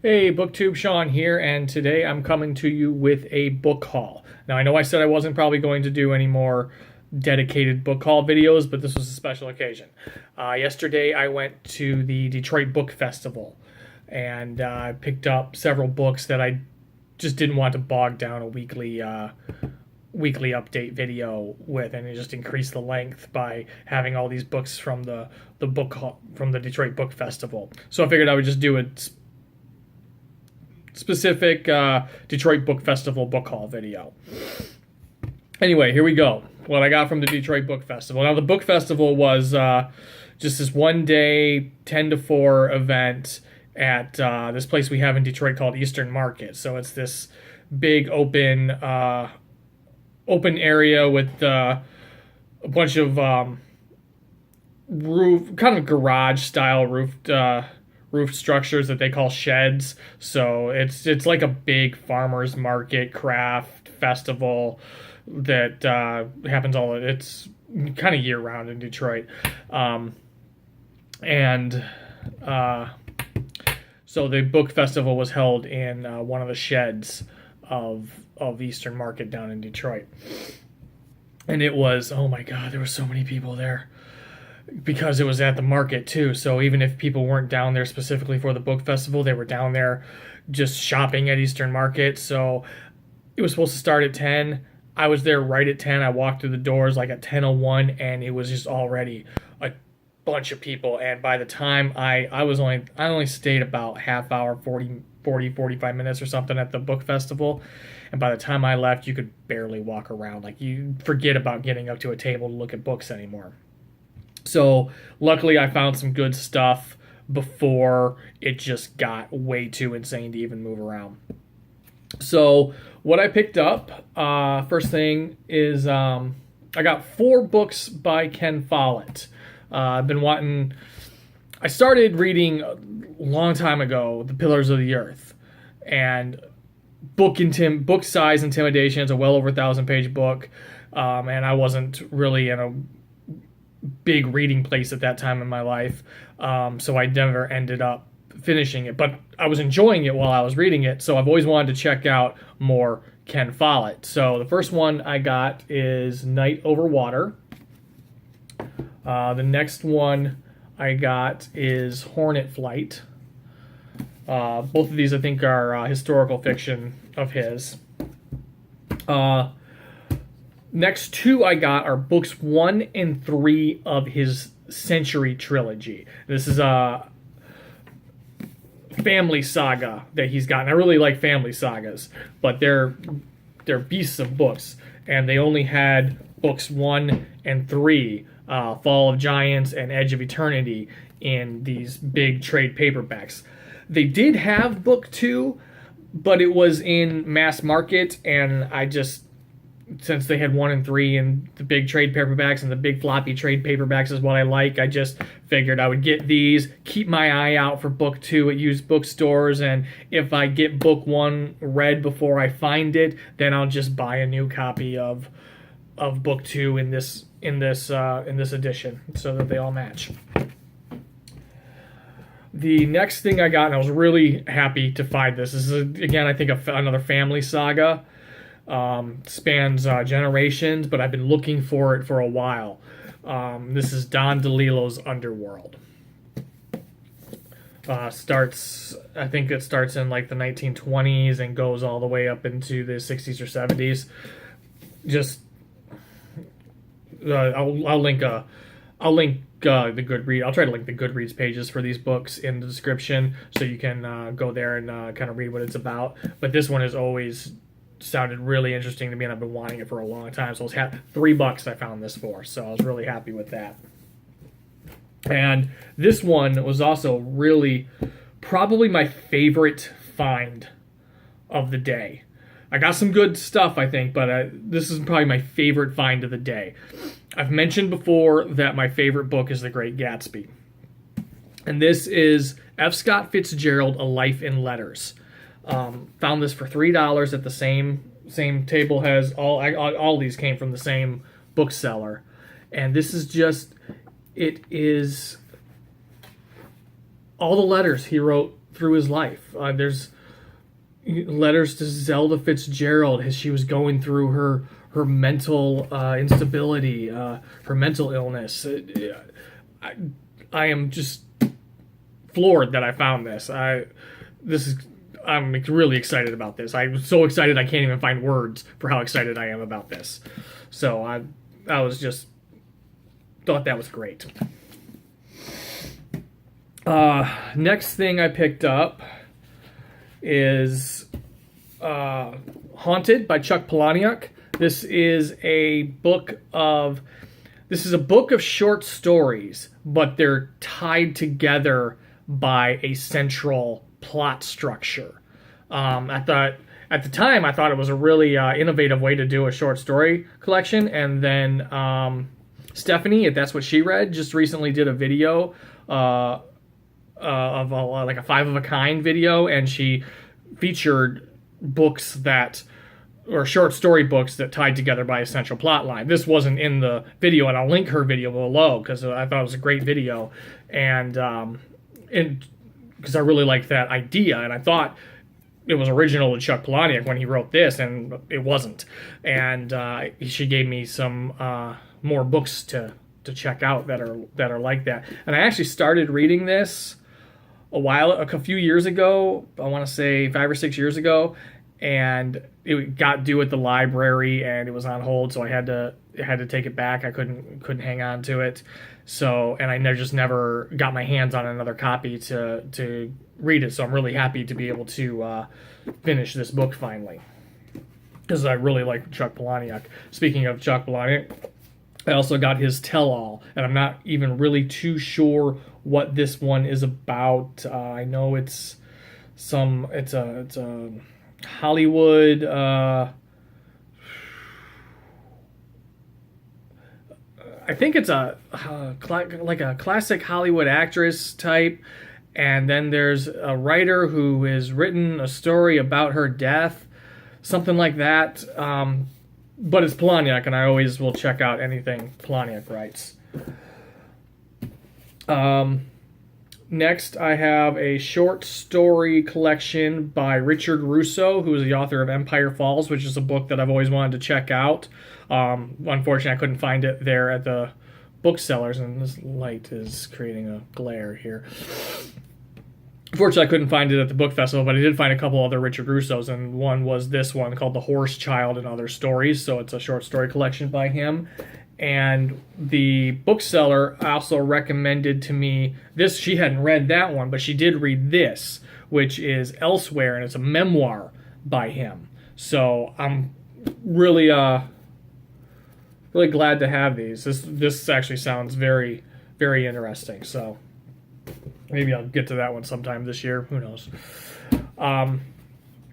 Hey, BookTube Sean here, and today I'm coming to you with a book haul. Now, I know I said I wasn't probably going to do any more dedicated book haul videos, but this was a special occasion. Yesterday, I went to the Detroit Book Festival, and I picked up several books that I just didn't want to bog down a weekly update video with, and it just increased the length by having all these books from the from the Detroit Book Festival. So I figured I would just do a specific Detroit Book Festival book haul video. Anyway, here we go. What I got from the Detroit Book Festival. Now, the book festival was just this one-day 10 to 4 event at this place we have in Detroit called Eastern Market. So it's this big open area with a bunch of kind of garage-style roof structures that they call sheds. So it's like a big farmers market craft festival that happens it's kind of year round in Detroit. So the book festival was held in one of the sheds of Eastern Market down in Detroit. And it was, oh my God, there were so many people there. Because it was at the market too, so even if people weren't down there specifically for the book festival, they were down there just shopping at Eastern Market. So it was supposed to start at 10. I was there right at 10. I walked through the doors like at 10:01, and it was just already a bunch of people. And by the time I only stayed about half hour, 45 minutes or something at the book festival. And by the time I left, you could barely walk around. Like, you forget about getting up to a table to look at books anymore. So luckily I found some good stuff before it just got way too insane to even move around. So what I picked up, first thing is I got 4 books by Ken Follett. I started reading a long time ago, The Pillars of the Earth. And book size intimidation. It's a well over 1,000-page book. And I wasn't really in a big reading place at that time in my life, so I never ended up finishing it, but I was enjoying it while I was reading it, so I've always wanted to check out more Ken Follett. So the first one I got is Night Over Water. The next one I got is Hornet Flight. Both of these I think are historical fiction of his. Next 2 I got are books 1 and 3 of his Century trilogy. This is a family saga that he's got. And I really like family sagas, but they're beasts of books. And they only had books 1 and 3, Fall of Giants and Edge of Eternity, in these big trade paperbacks. They did have book 2, but it was in mass market, and since they had 1 and 3 in the big trade paperbacks, and the big floppy trade paperbacks is what I like, I just figured I would get these, keep my eye out for book 2 at used bookstores, and if I get book 1 read before I find it, then I'll just buy a new copy of book 2 in this edition, so that they all match. The next thing I got, and I was really happy to find this is again, I think another family saga. Spans generations, but I've been looking for it for a while. This is Don DeLillo's Underworld. I think it starts in like the 1920s and goes all the way up into the 60s or 70s. Just I'll link the Goodreads. I'll try to link the Goodreads pages for these books in the description, so you can go there and kind of read what it's about. But this one has always sounded really interesting to me, and I've been wanting it for a long time. So it was $3 I found this for, so I was really happy with that. And this one was also really probably my favorite find of the day. I got some good stuff, I think, but this is probably my favorite find of the day. I've mentioned before that my favorite book is The Great Gatsby. And this is F. Scott Fitzgerald, A Life in Letters. Found this for $3 at the same table. Has all these came from the same bookseller, and this is just, it is all the letters he wrote through his life. There's letters to Zelda Fitzgerald as she was going through her mental instability, her mental illness. I am just floored that I found this. I'm really excited about this. I'm so excited I can't even find words for how excited I am about this. So I was just thought that was great. Next thing I picked up is Haunted by Chuck Palahniuk. This is a book of short stories, but they're tied together by a central plot structure. At the time, I thought it was a really innovative way to do a short story collection, and then Stephanie, if that's what she read, just recently did a video of like a 5 of a kind video, and she featured books or short story books that tied together by a central plot line. This wasn't in the video, and I'll link her video below because I thought it was a great video, and because I really liked that idea, and I thought it was original to Chuck Palahniuk when he wrote this, and it wasn't. And she gave me some more books to check out that are like that. And I actually started reading this a few years ago. I want to say 5 or 6 years ago, and it got due at the library, and it was on hold, so I had to take it back. I couldn't hang on to it. So, and I just never got my hands on another copy to read it. So I'm really happy to be able to finish this book finally, because I really like Chuck Palahniuk. Speaking of Chuck Palahniuk, I also got his tell-all, and I'm not even really too sure what this one is about. I know it's a Hollywood. I think it's like a classic Hollywood actress type, and then there's a writer who has written a story about her death, something like that. But it's Palahniuk, and I always will check out anything Palahniuk writes. Next, I have a short story collection by Richard Russo, who is the author of Empire Falls, which is a book that I've always wanted to check out. Unfortunately, I couldn't find it there at the booksellers, and this light is creating a glare here. Unfortunately, I couldn't find it at the book festival, but I did find a couple other Richard Russos, and one was this one called The Horse Child and Other Stories, so it's a short story collection by him. And the bookseller also recommended to me this. She hadn't read that one, but she did read this, which is Elsewhere, and it's a memoir by him. So I'm really glad to have these. This actually sounds very, very interesting. So maybe I'll get to that one sometime this year. Who knows?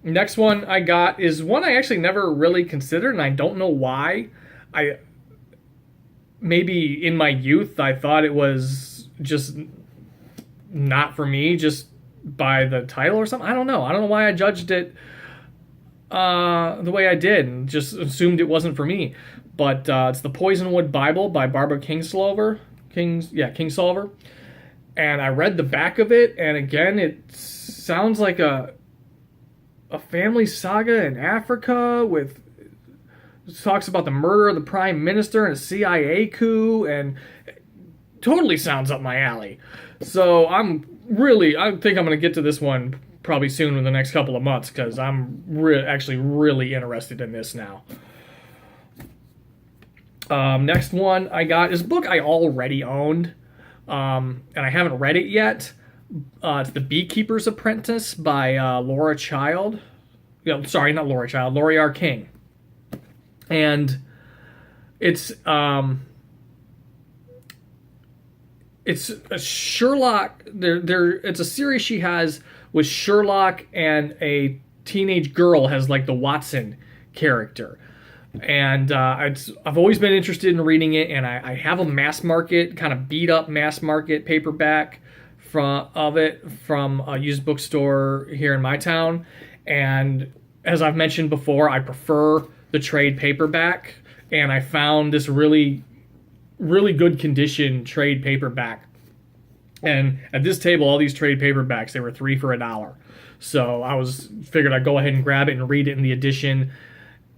Next one I got is one I actually never really considered, and I don't know why. Maybe in my youth, I thought it was just not for me, just by the title or something. I don't know. I don't know why I judged it the way I did and just assumed it wasn't for me. But it's the Poisonwood Bible by Barbara Kingsolver. And I read the back of it, and again, it sounds like a family saga in Africa with... talks about the murder of the prime minister and a CIA coup, and it totally sounds up my alley. So I think I'm going to get to this one probably soon in the next couple of months, because I'm actually really interested in this now. Next one I got is a book I already owned, and I haven't read it yet. It's The Beekeeper's Apprentice by Laura Child. Sorry, not Laura Child, Laurie R. King. And it's a Sherlock. It's a series she has with Sherlock, and a teenage girl has like the Watson character. And I've always been interested in reading it, and I have a mass market, kind of beat up mass market paperback from a used bookstore here in my town. And as I've mentioned before, I prefer the trade paperback, and I found this really, really good condition trade paperback And at this table, all these trade paperbacks, they were 3 for $1. So I figured I'd go ahead and grab it and read it in the edition,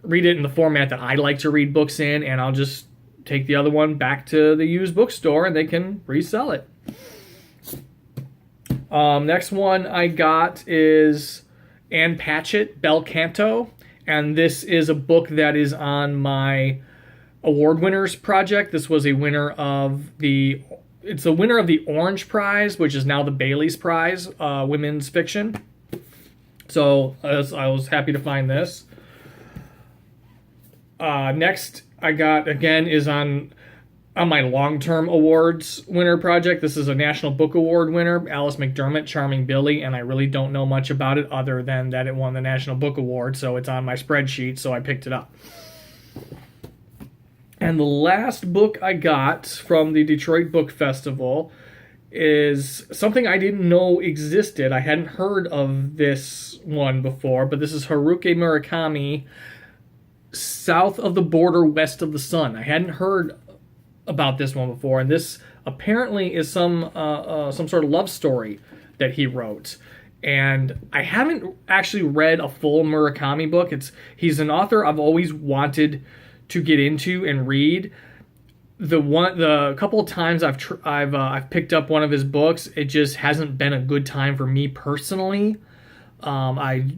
read it in the format that I like to read books in, and I'll just take the other one back to the used bookstore and they can resell it. Next one I got is Ann Patchett, Bel Canto, and this is a book that is on my award winners project. This was a winner of the Orange Prize, which is now the Bailey's Prize, women's fiction. So I was happy to find this. Next I got, again, is on my long-term awards winner project. This is a National Book Award winner, Alice McDermott, Charming Billy, and I really don't know much about it other than that it won the National Book Award, so it's on my spreadsheet, so I picked it up. And the last book I got from the Detroit Book Festival is something I didn't know existed. I hadn't heard of this one before, but this is Haruki Murakami, South of the Border, West of the Sun. I hadn't heard about this one before, and this apparently is some sort of love story that he wrote. And I haven't actually read a full Murakami book. He's an author I've always wanted to get into and read. The couple of times I've picked up one of his books, it just hasn't been a good time for me personally. I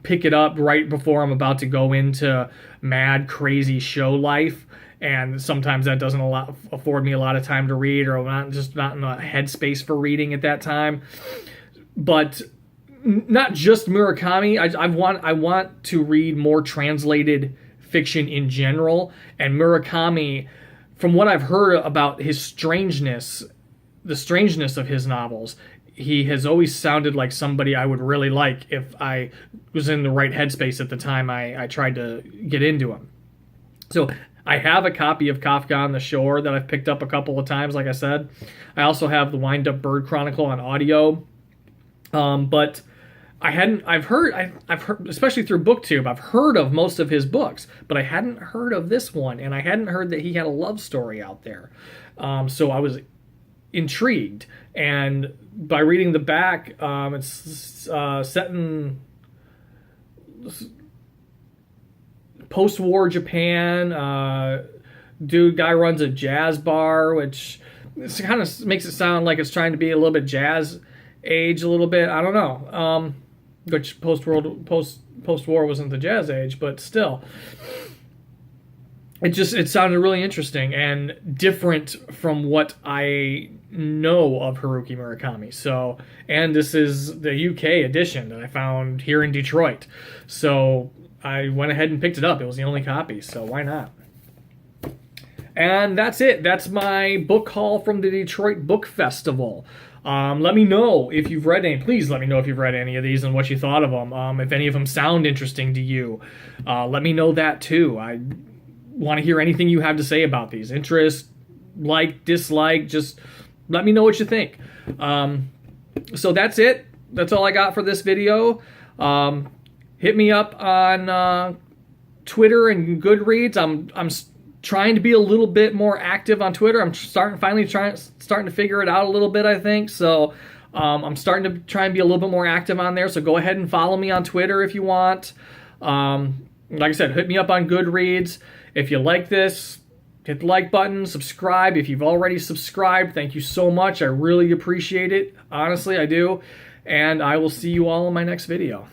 pick it up right before I'm about to go into mad, crazy show life, and sometimes that doesn't afford me a lot of time to read, or I'm not in a headspace for reading at that time. But not just Murakami. I want to read more translated fiction in general, and Murakami, from what I've heard about the strangeness of his novels, he has always sounded like somebody I would really like if I was in the right headspace at the time I tried to get into him. So I have a copy of Kafka on the Shore that I've picked up a couple of times, like I said. I also have the Wind Up Bird Chronicle on audio. But I've heard, especially through BookTube, I've heard of most of his books, but I hadn't heard of this one, and I hadn't heard that he had a love story out there. So I was intrigued, and by reading the back, it's set in post-war Japan. Guy runs a jazz bar, which kind of makes it sound like it's trying to be a little bit jazz age, a little bit. I don't know. Which post-war wasn't the jazz age, but still. It sounded really interesting and different from what I know of Haruki Murakami. So, and this is the UK edition that I found here in Detroit. So I went ahead and picked it up. It was the only copy, so why not? And that's it. That's my book haul from the Detroit Book Festival. Let me know if you've read any. Please let me know if you've read any of these and what you thought of them. If any of them sound interesting to you, let me know that too. I want to hear anything you have to say about these. Interest, like, dislike, just let me know what you think. So that's it. That's all I got for this video. Hit me up on Twitter and Goodreads. I'm trying to be a little bit more active on Twitter. I'm starting to figure it out a little bit, I think. So I'm starting to try and be a little bit more active on there. So go ahead and follow me on Twitter if you want. Like I said, hit me up on Goodreads. If you like this, hit the like button, subscribe. If you've already subscribed, thank you so much. I really appreciate it. Honestly, I do. And I will see you all in my next video.